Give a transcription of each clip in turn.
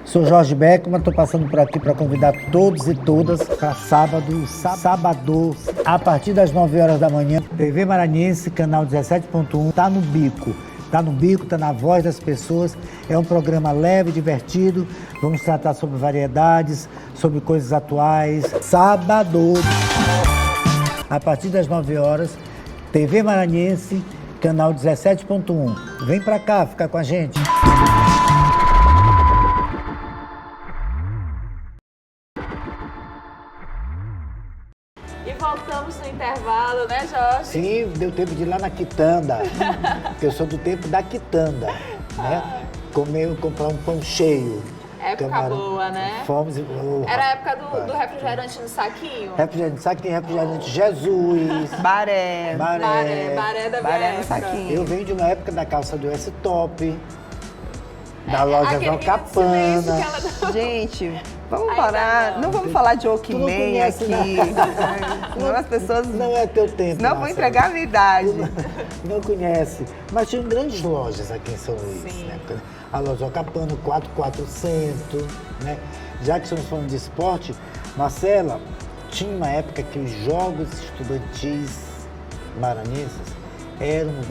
Sou Jorge Beckman, estou passando por aqui para convidar todos e todas para sábado, a partir das 9 horas da manhã, TV Maranhense, canal 17.1, tá no bico. Tá no bico, tá na voz das pessoas. É um programa leve, divertido. Vamos tratar sobre variedades, sobre coisas atuais. Sábado, a partir das 9 horas, TV Maranhense, canal 17.1. Vem pra cá, fica com a gente. E voltamos no intervalo, né, Jorge? Sim, deu tempo de ir lá na quitanda, porque eu sou do tempo da quitanda, né? Comprar um pão cheio. Época boa, né? Fomos... Era a época do refrigerante no saquinho? Refrigerante no saquinho, refrigerante Jesus. Baré Baré da minha Baré no época. saquinho. Eu venho de uma época da calça do S-Top, da loja Aquele Valcapana. silêncio que ela... Gente, vamos Ainda parar. Não vamos falar de Tu não Walkman conhece, aqui. Senão as pessoas Não é teu tempo, não vão Marcelo. entregar a minha idade. Não conhece. Mas tinham grandes lojas aqui em São Luís. Sim. Né? A loja Valcapana, 4400, né? Já que estamos falando de esporte, Marcela, tinha uma época que os jogos estudantis maranhenses eram uma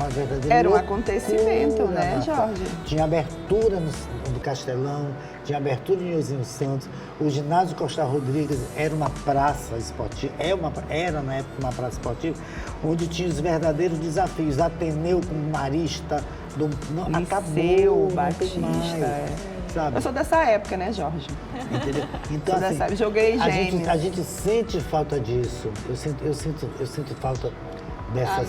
verdadeira Era um loucura, acontecimento, né, Marcela. Jorge? Tinha abertura no Castelão, tinha abertura em Euzinho Santos, o ginásio Costa Rodrigues era uma praça esportiva, era na época uma praça esportiva, onde tinha os verdadeiros desafios, Ateneu com Marista, acabou, Liceu, não tem Batista. mais, sabe? Eu sou dessa época, né, Jorge? Entendeu? Então, Sou dessa assim, época. Joguei a gêmeo. gente sente falta disso, eu sinto falta dessas...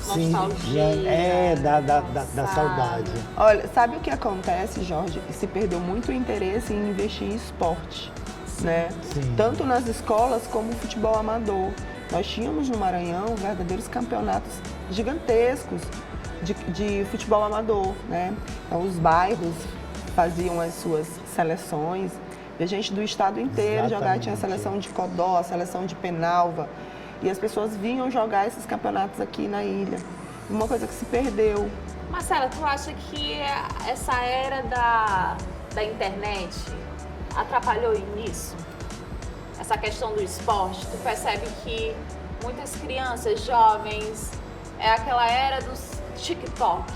nostalgia, da saudade. Olha, sabe o que acontece, Jorge? Se perdeu muito o interesse em investir em esporte, né? Sim. Tanto nas escolas como no futebol amador. Nós tínhamos no Maranhão verdadeiros campeonatos gigantescos de futebol amador, né? Então, os bairros faziam as suas seleções e a gente do estado inteiro jogava. Tinha a seleção de Codó, a seleção de Penalva. E as pessoas vinham jogar esses campeonatos aqui na ilha. Uma coisa que se perdeu. Marcela, tu acha que essa era da internet atrapalhou nisso? Essa questão do esporte? Tu percebe que muitas crianças, jovens, é aquela era do TikTok,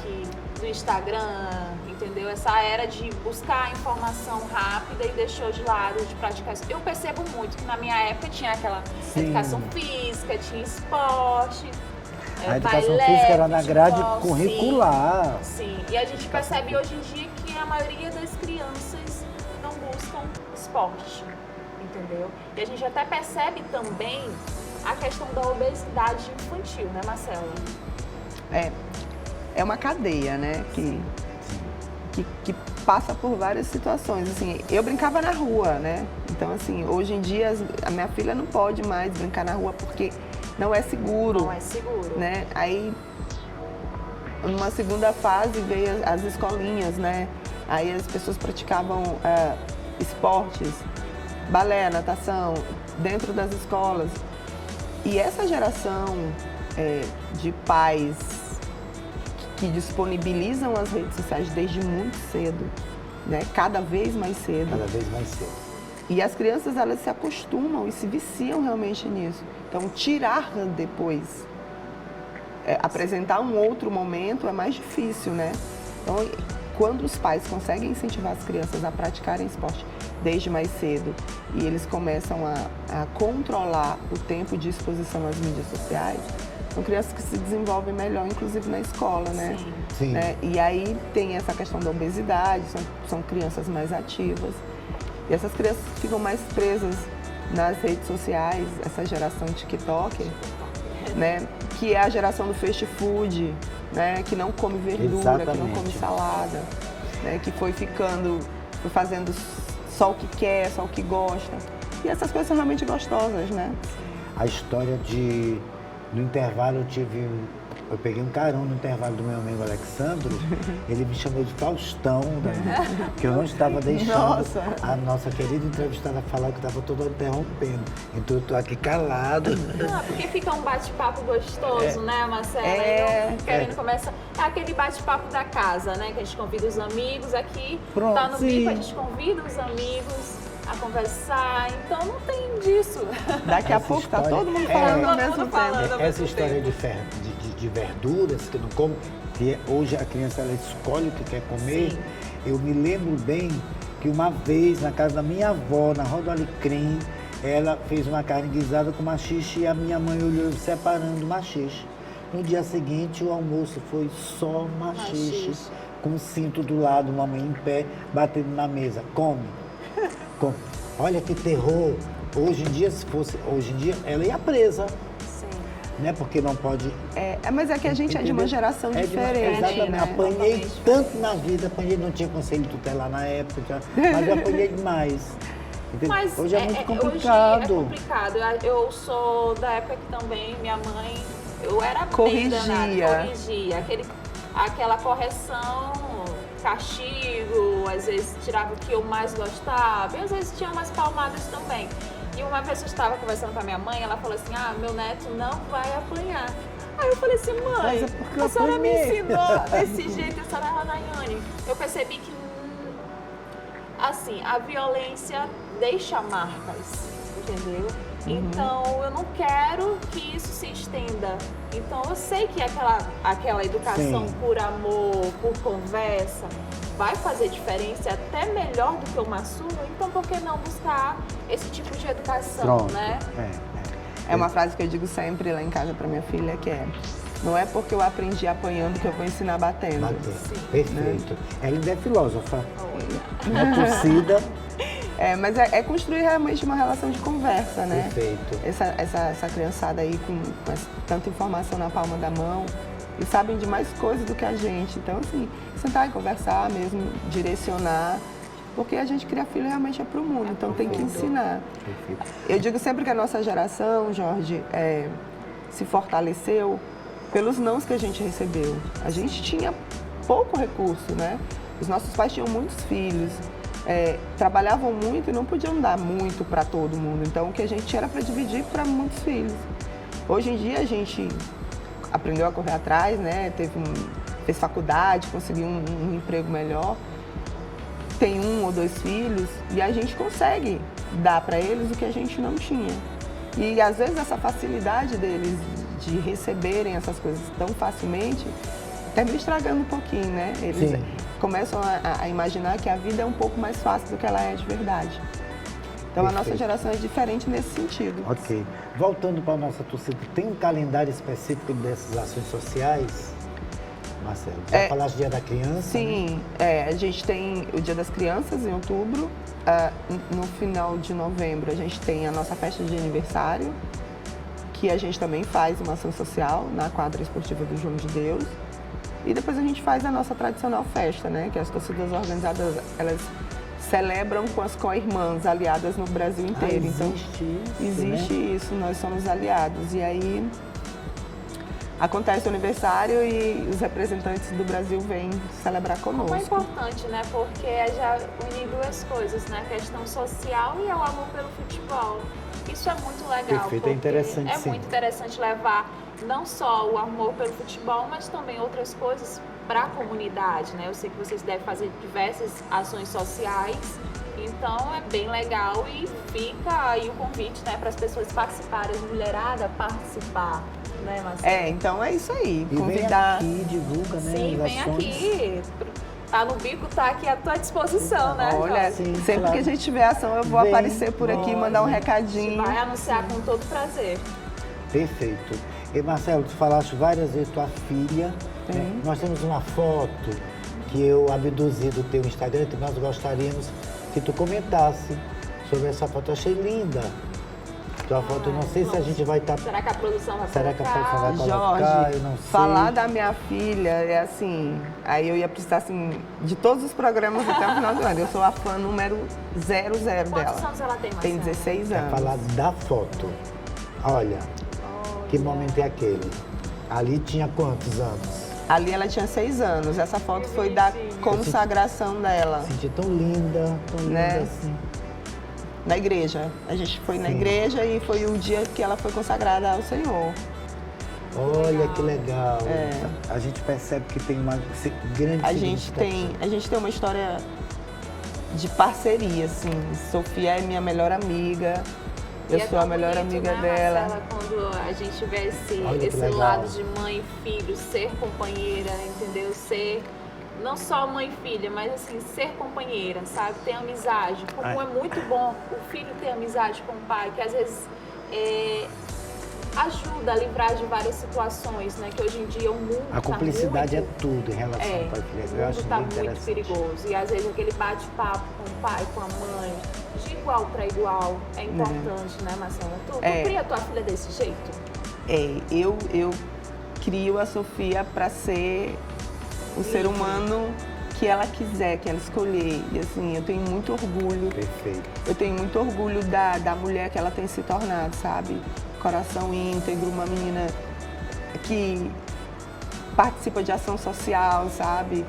do Instagram, entendeu? Essa era de buscar informação rápida e deixou de lado de praticar isso. Eu percebo muito que na minha época tinha aquela educação física, tinha esporte, A educação balé, física era na grade futebol, curricular. Sim, e a gente percebe hoje em dia que a maioria das crianças não buscam esporte, entendeu? E a gente até percebe também a questão da obesidade infantil, né, Marcela? É uma cadeia, né? Que passa por várias situações. Assim, eu brincava na rua, né? Então, assim, hoje em dia a minha filha não pode mais brincar na rua porque não é seguro. Não é seguro. Né? Aí, numa segunda fase, veio as escolinhas, né? Aí as pessoas praticavam esportes, balé, natação, dentro das escolas. E essa geração de pais que disponibilizam as redes sociais desde muito cedo, né? Cada vez mais cedo. Cada vez mais cedo. E as crianças, elas se acostumam e se viciam realmente nisso. Então, tirar depois, apresentar um outro momento é mais difícil, né? Então, quando os pais conseguem incentivar as crianças a praticarem esporte desde mais cedo e eles começam a controlar o tempo de exposição às mídias sociais, são crianças que se desenvolvem melhor, inclusive na escola, né? Sim. Né? E aí tem essa questão da obesidade, são crianças mais ativas. E essas crianças ficam mais presas nas redes sociais, essa geração TikTok, né? Que é a geração do fast food, né? Que não come verdura, que não come salada, né? Que foi fazendo só o que quer, só o que gosta. E essas coisas são realmente gostosas, né? A história no intervalo eu tive eu peguei um carão no intervalo do meu amigo Alexandro, ele me chamou de Faustão, que eu não estava deixando a nossa querida entrevistada falar, que eu estava toda interrompendo. Então eu tô aqui calado. Porque fica um bate-papo gostoso, né, Marcela? Querendo começar. É aquele bate-papo da casa, né? Que a gente convida os amigos aqui. Pronto, tá no sim. bico, a gente convida os amigos a conversar. Então não tem disso. Daqui a Essa pouco tá história- todo mundo falando ao todo mesmo mundo falando. tempo. ao Essa mesmo história tempo. de verduras que eu não como, que hoje a criança ela escolhe o que quer comer. Sim. Eu me lembro bem que uma vez na casa da minha avó, na Rua do Alecrim, ela fez uma carne guisada com maxixe e a minha mãe olhou separando o maxixe. No dia seguinte o almoço foi só maxixe, Maxixe. com o cinto do lado, mamãe em pé, batendo na mesa. Come, come. Olha que terror. Hoje em dia, se fosse, hoje em dia, ela ia presa, Sim. né? Porque não pode. Mas é que a gente é de uma Entendeu? geração É de uma- diferente, Exatamente. né? Apanhei Totalmente tanto na vida, apanhei, não tinha conselho tutelar na época, mas eu apanhei demais. Entendeu? Mas Hoje é muito Hoje complicado. é complicado. Eu sou da época que também minha mãe, eu era bem Corrigia. danada, corrigia. Aquela correção, castigo, às vezes tirava o que eu mais gostava, e às vezes tinha umas palmadas também. E uma vez eu estava conversando com a minha mãe, ela falou assim, meu neto não vai apanhar. Aí eu falei assim, mãe, Mas é porque eu a senhora me apanhei. ensinou desse jeito, a senhora era Nayane. Eu percebi que assim, a violência deixa marcas, entendeu? Então, eu não quero que isso se estenda. Então, eu sei que aquela educação Sim. por amor, por conversa, vai fazer diferença até melhor do que uma surra. Então, por que não buscar esse tipo de educação, Pronto. né? É uma frase que eu digo sempre lá em casa pra minha filha, que é: não é porque eu aprendi apanhando que eu vou ensinar batendo. Bater. Sim. Perfeito. Ela ainda é filósofa. Olha. Na torcida. Mas é construir realmente uma relação de conversa, né? Perfeito. Essa criançada aí com tanta informação na palma da mão e sabem de mais coisas do que a gente. Então, assim, sentar e conversar mesmo, direcionar, porque a gente cria filho realmente é pro mundo, então tem que ensinar. Perfeito. Eu digo sempre que a nossa geração, Jorge, se fortaleceu pelos nãos que a gente recebeu. A gente tinha pouco recurso, né? Os nossos pais tinham muitos filhos, trabalhavam muito e não podiam dar muito para todo mundo. Então, o que a gente tinha era para dividir para muitos filhos. Hoje em dia, a gente aprendeu a correr atrás, né? Fez faculdade, conseguiu um emprego melhor, tem 1 ou 2 filhos e a gente consegue dar para eles o que a gente não tinha. E às vezes essa facilidade deles de receberem essas coisas tão facilmente termina estragando um pouquinho, né? Eles Sim. começam a imaginar que a vida é um pouco mais fácil do que ela é de verdade. Então a nossa Perfeito. geração é diferente nesse sentido. Ok. Voltando para a nossa torcida, tem um calendário específico dessas ações sociais, Marcelo? Já falaste Dia da Criança? Né? Sim, a gente tem o Dia das Crianças em outubro. No final de novembro a gente tem a nossa festa de aniversário, que a gente também faz uma ação social na quadra esportiva do João de Deus. E depois a gente faz a nossa tradicional festa, né? Que as torcidas organizadas, elas celebram com as co-irmãs aliadas no Brasil inteiro. Existe isso, Existe né? isso, nós somos aliados. E aí acontece o aniversário e os representantes do Brasil vêm celebrar Como é conosco. importante, né? Porque já une duas coisas, né? A questão social e o amor pelo futebol. Isso é muito legal. Perfeito, é porque interessante, é sim. muito interessante levar não só o amor pelo futebol, mas também outras coisas para a comunidade, né? Eu sei que vocês devem fazer diversas ações sociais, então é bem legal e fica aí o convite, né, para as pessoas participarem, a mulherada participar, né, Marcelo? Então é isso aí, E convidar. vem aqui, divulga, né? Sim, as vem ações. aqui. Tá no bico, tá aqui à tua disposição, né, Olha, Jorge? Sim, sempre claro. que a gente tiver ação, eu vou Vem, aparecer por aqui, mandar um pode. recadinho. Vai anunciar com todo prazer. Perfeito. E Marcelo, tu falaste várias vezes tua filha. Né? Nós temos uma foto que eu abduzi do teu Instagram, que nós gostaríamos que tu comentasse sobre essa foto. Eu achei linda. Tua foto, eu não sei se a gente vai estar. Será que a produção vai Será que a colocar? produção vai colocar? Jorge, Eu não sei. falar da minha filha é assim, aí eu ia precisar assim, de todos os programas até o final do ano. Eu sou a fã número 00 Quantos dela. anos ela tem, Marcelo? Tem 16 Vai anos. falar da foto. Olha, que momento é aquele? Ali tinha quantos anos? Ali ela tinha 6 anos. Essa foto foi da consagração dela, Senti tão linda Né? assim. na igreja. A gente foi na Sim. igreja e foi o dia que ela foi consagrada ao Senhor. Olha que legal. É. A gente percebe que tem uma grande A gente tem uma história de parceria, assim. Sofia é minha melhor amiga. Eu E é sou a tão melhor bonito, amiga né, dela. Marcela, quando a gente vê Olha que esse legal. lado de mãe e filho, ser companheira, entendeu? Ser não só mãe e filha, mas assim, ser companheira, sabe? Ter amizade. Como Ai. é muito bom o filho ter amizade com o pai, que às vezes ajuda a livrar de várias situações, né? Que hoje em dia o mundo A cumplicidade tá é muito, tudo em relação ao pai e filha. Eu o acho mundo tá muito muito interessante. perigoso. E às vezes aquele bate-papo com o pai, com a mãe, de igual para igual, é importante, né, Marcela? Tu cria tua filha desse jeito? Eu crio a Sofia para ser o ser humano que ela quiser, que ela escolher. E assim, eu tenho muito orgulho. Perfeito. Eu tenho muito orgulho da mulher que ela tem se tornado, sabe? Coração íntegro, uma menina que participa de ação social, sabe?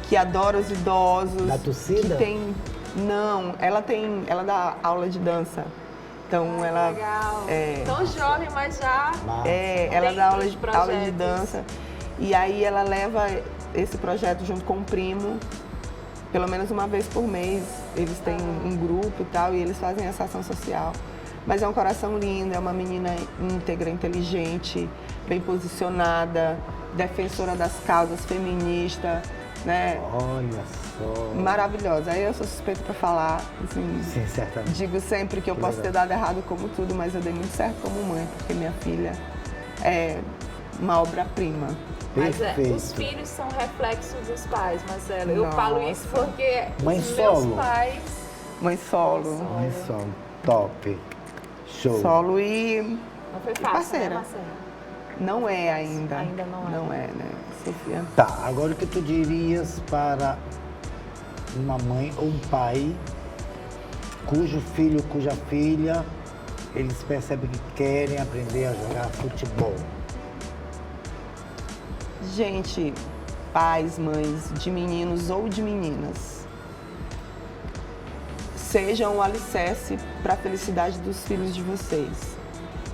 Que adora os idosos. Da torcida? Que tem... Não, ela dá aula de dança. Então ela... Legal. É, Tão jovem, mas já Massa. ela dá aula Dentro de, de aula de projetos. dança. E aí ela leva esse projeto junto com o primo, pelo menos uma vez por mês. Eles têm um grupo e tal, e eles fazem essa ação social. Mas é um coração lindo, é uma menina íntegra, inteligente, bem posicionada, defensora das causas feministas, né? Olha só. Maravilhosa. Aí eu sou suspeita para falar, assim, Sim, certamente. digo sempre que eu Que posso legal. ter dado errado como tudo, mas eu dei muito certo como mãe, porque minha filha é uma obra-prima. Mas Perfeito. os filhos são reflexo dos pais, Marcela. Eu Nossa. falo isso porque Mãe os solo. meus pais... Mãe solo. Mãe solo. Top. Show. Solo e Não foi fácil, parceira. né, Marcela? não é ainda. Ainda não é. Não é, né, Sofia? Tá, agora o que tu dirias para uma mãe ou um pai cujo filho, cuja filha, eles percebem que querem aprender a jogar futebol? Gente, pais, mães de meninos ou de meninas, sejam o alicerce para a felicidade dos filhos de vocês.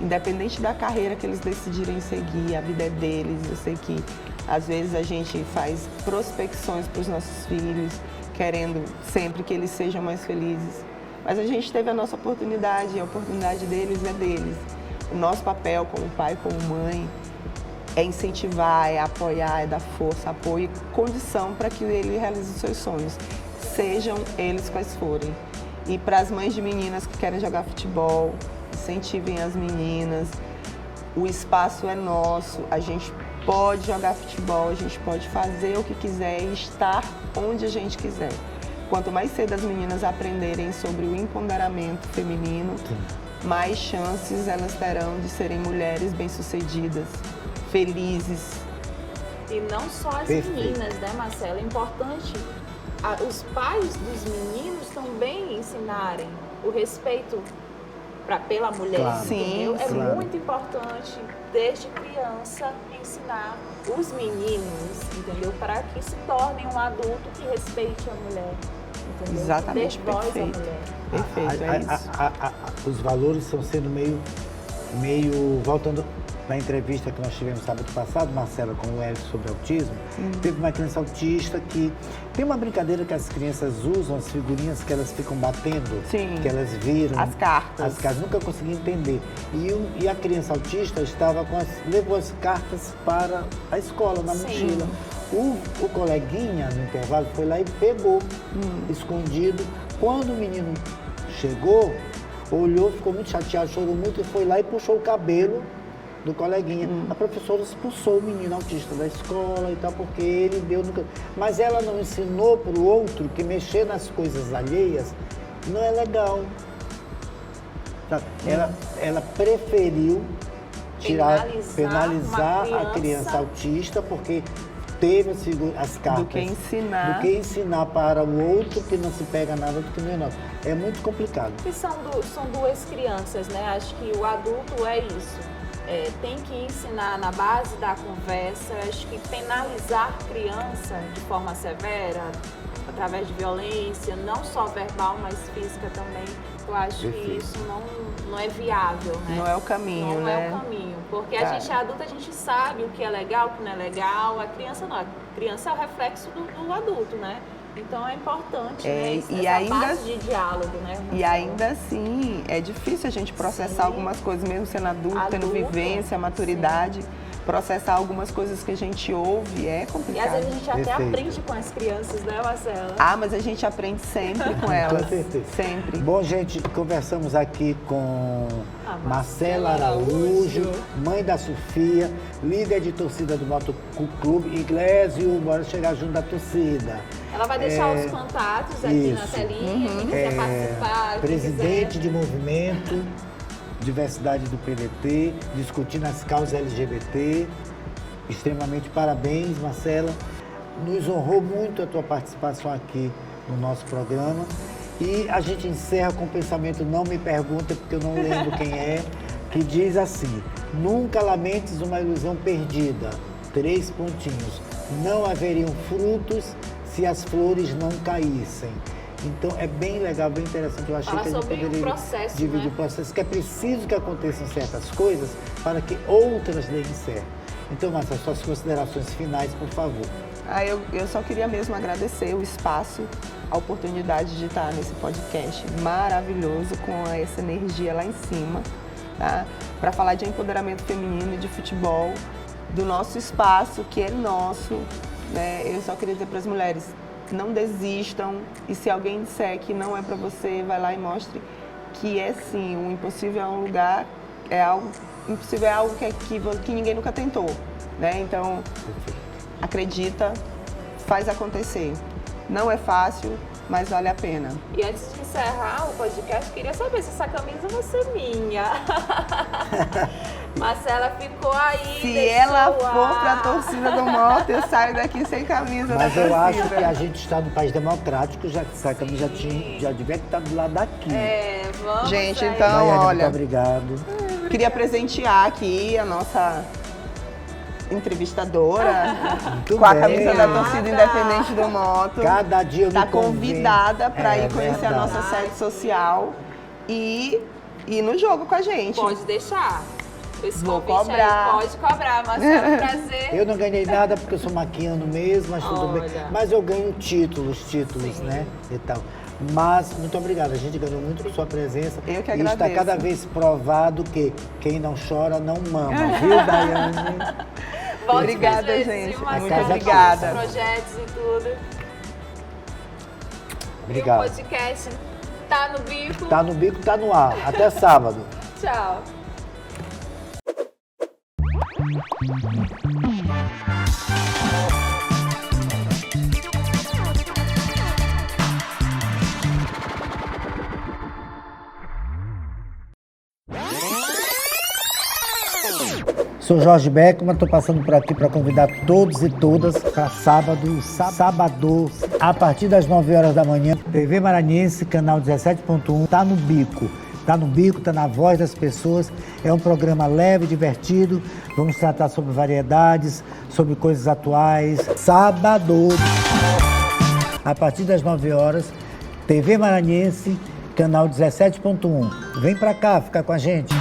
Independente da carreira que eles decidirem seguir, a vida é deles. Eu sei que às vezes a gente faz prospecções para os nossos filhos, querendo sempre que eles sejam mais felizes. Mas a gente teve a nossa oportunidade e a oportunidade deles é deles. O nosso papel como pai, como mãe, é incentivar, é apoiar, é dar força, apoio e condição para que ele realize os seus sonhos, sejam eles quais forem. E para as mães de meninas que querem jogar futebol, incentivem as meninas. O espaço é nosso, a gente pode jogar futebol, a gente pode fazer o que quiser e estar onde a gente quiser. Quanto mais cedo as meninas aprenderem sobre o empoderamento feminino, mais chances elas terão de serem mulheres bem-sucedidas, felizes. E não só as Perfeito. meninas, né, Marcela? É importante os pais dos meninos também ensinarem o respeito pela mulher, Claro. entendeu? Sim, É claro. muito importante, desde criança, ensinar os meninos, entendeu? Para que se tornem um adulto que respeite a mulher, entendeu? Exatamente, Que dê voz à perfeito. mulher. Perfeito, é isso. Os valores estão sendo meio voltando na entrevista que nós tivemos sábado passado, Marcela, com o Eric sobre autismo, teve uma criança autista que tem uma brincadeira que as crianças usam, as figurinhas que elas ficam batendo, Sim. que elas viram. As cartas. As cartas, nunca consegui entender. E a criança autista estava levou as cartas para a escola, na Sim. mochila. O coleguinha, no intervalo, foi lá e pegou, escondido. Quando o menino chegou, olhou, ficou muito chateado, chorou muito e foi lá e puxou o cabelo do coleguinha. A professora expulsou o menino autista da escola e tal, porque ele deu no... Mas ela não ensinou para o outro que mexer nas coisas alheias não é legal. Tá? Ela preferiu penalizar uma a criança autista porque teve as cartas. Do que ensinar para o outro que não se pega nada do que não é nosso. É muito complicado. E são duas crianças, né? Acho que o adulto é isso. tem que ensinar na base da conversa. Acho que penalizar criança de forma severa, através de violência, não só verbal, mas física também, eu acho que isso não é viável, né? Não é o caminho, não né? Não é o caminho, porque a gente é adulta, a gente sabe o que é legal, o que não é legal. A criança não, a criança é o reflexo do adulto, né? Então é importante, né? Essa base de diálogo, né? E ainda assim, é difícil a gente processar algumas coisas, mesmo sendo adulto, tendo vivência, maturidade. Processar algumas coisas que a gente ouve é complicado. E às vezes a gente até aprende com as crianças, né, Marcela? Ah, mas a gente aprende sempre com elas. Com certeza. Sempre. Bom, gente, conversamos aqui com Marcela Araújo, mãe da Sofia, líder de torcida do Moto Clube Iglesio, bora chegar junto da torcida. Ela vai deixar os contatos aqui na telinha, quem quiser participar. Presidente de movimento Diversidade do PDT, discutindo as causas LGBT. Extremamente parabéns, Marcela. Nos honrou muito a tua participação aqui no nosso programa. E a gente encerra com o pensamento Não Me Pergunta, porque eu não lembro quem é, que diz assim: nunca lamentes uma ilusão perdida. 3 pontinhos. Não haveriam frutos se as flores não caíssem. Então é bem legal, bem interessante. Eu achei que a gente poderia dividir o processo, que é preciso que aconteçam certas coisas para que outras deem certo. Então, Marcelo, suas considerações finais, por favor. Eu só queria mesmo agradecer o espaço, a oportunidade de estar nesse podcast maravilhoso, com essa energia lá em cima, tá? Para falar de empoderamento feminino e de futebol, do nosso espaço, que é nosso, né? Eu só queria dizer para as mulheres: não desistam, e se alguém disser que não é para você, vai lá e mostre que é sim. O impossível é um lugar, impossível é algo que ninguém nunca tentou, né? Então, acredita, faz acontecer. Não é fácil, mas vale a pena. E antes de encerrar o podcast, queria saber se essa camisa vai ser minha. Marcela ficou aí. Se ela for pra torcida do Moto, eu saio daqui sem camisa. Mas eu acho que a gente está no país democrático, já que essa camisa já devia estar do lado daqui. Vamos. Gente, aí. então, Daiane, olha, muito obrigado. Queria presentear aqui a nossa entrevistadora com a camisa da torcida independente do Moto. Cada dia eu me Tá convenço. Convidada para ir conhecer a verdade. nossa sede social e ir no jogo com a gente. Pode deixar. Esse Vou convite cobrar. Aí, pode cobrar, Marcelo, prazer. Eu não ganhei nada porque eu sou maquiano mesmo, mas tudo bem. Olha. Mas eu ganho títulos, né? E tal. Mas, muito obrigado. A gente ganhou muito por sua presença. Eu que E está agradeço. cada vez provado que quem não chora não mama, viu, Daiane? Volte Obrigada, mais vezes, gente. viu, Marcelo? Muito obrigada. Com os projetos e tudo. Obrigado. E o podcast tá no bico. Tá no bico, tá no ar. Até sábado. Tchau. Sou Jorge Beckman, estou passando por aqui para convidar todos e todas para sábado, a partir das 9 horas da manhã, TV Maranhense, canal 17.1, tá no bico. Tá no bico, tá na voz das pessoas. É um programa leve, divertido. Vamos tratar sobre variedades, sobre coisas atuais. Sábado, a partir das 9 horas, TV Maranhense, canal 17.1. Vem pra cá, fica com a gente.